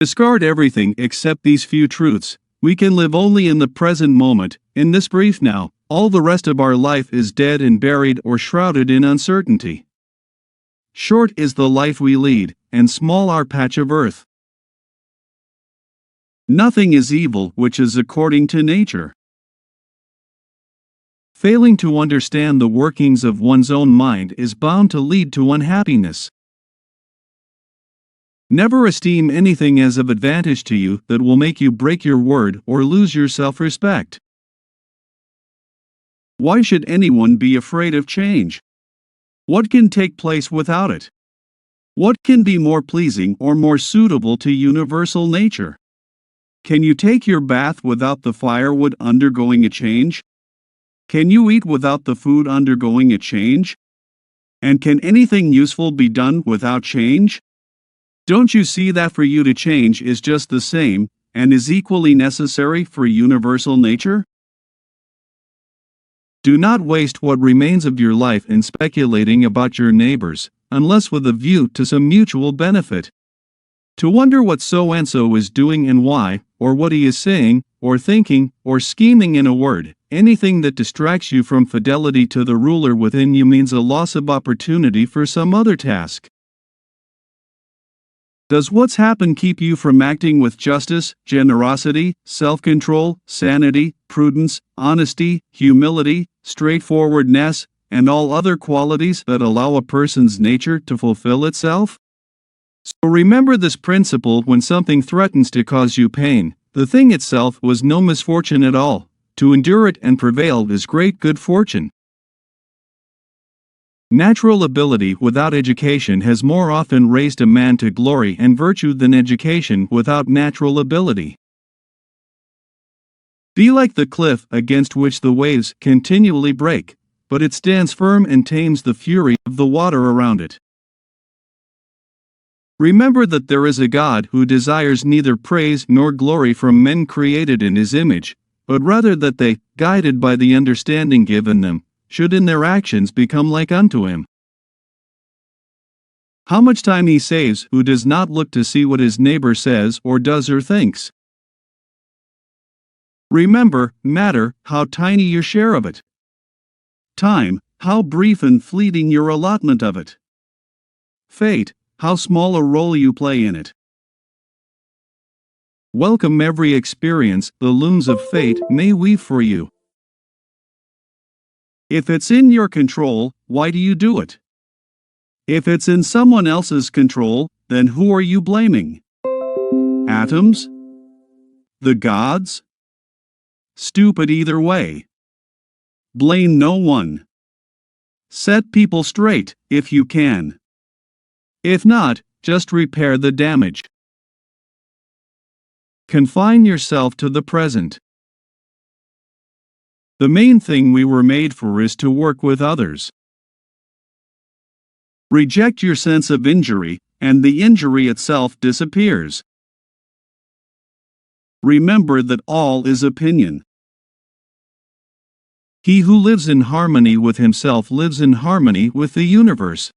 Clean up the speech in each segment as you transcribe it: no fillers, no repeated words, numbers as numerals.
Discard everything except these few truths. We can live only in the present moment, in this brief now. All the rest of our life is dead and buried or shrouded in uncertainty. Short is the life we lead, and small our patch of earth. Nothing is evil which is according to nature. Failing to understand the workings of one's own mind is bound to lead to unhappiness. Never esteem anything as of advantage to you that will make you break your word or lose your self-respect. Why should anyone be afraid of change? What can take place without it? What can be more pleasing or more suitable to universal nature? Can you take your bath without the firewood undergoing a change? Can you eat without the food undergoing a change? And can anything useful be done without change? Don't you see that for you to change is just the same, and is equally necessary for universal nature? Do not waste what remains of your life in speculating about your neighbors, unless with a view to some mutual benefit. To wonder what so-and-so is doing and why, or what he is saying, or thinking, or scheming, in a word, anything that distracts you from fidelity to the ruler within you means a loss of opportunity for some other task. Does what's happened keep you from acting with justice, generosity, self-control, sanity, prudence, honesty, humility, straightforwardness, and all other qualities that allow a person's nature to fulfill itself? So remember this principle when something threatens to cause you pain. The thing itself was no misfortune at all. To endure it and prevail is great good fortune. Natural ability without education has more often raised a man to glory and virtue than education without natural ability. Be like the cliff against which the waves continually break, but it stands firm and tames the fury of the water around it. Remember that there is a God who desires neither praise nor glory from men created in his image, but rather that they, guided by the understanding given them, should in their actions become like unto him. How much time he saves who does not look to see what his neighbor says or does or thinks. Remember, matter, how tiny your share of it. Time, how brief and fleeting your allotment of it. Fate, how small a role you play in it. Welcome every experience the looms of fate may weave for you. If it's in your control, why do you do it? If it's in someone else's control, then who are you blaming? Atoms? The gods? Stupid either way. Blame no one. Set people straight, if you can. If not, just repair the damage. Confine yourself to the present. The main thing we were made for is to work with others. Reject your sense of injury, and the injury itself disappears. Remember that all is opinion. He who lives in harmony with himself lives in harmony with the universe.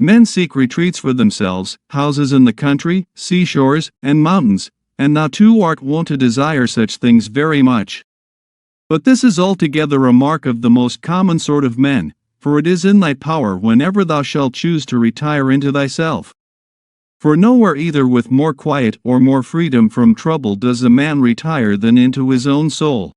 Men seek retreats for themselves, houses in the country, seashores, and mountains, and thou too art wont to desire such things very much. But this is altogether a mark of the most common sort of men, for it is in thy power whenever thou shalt choose to retire into thyself. For nowhere either with more quiet or more freedom from trouble does a man retire than into his own soul.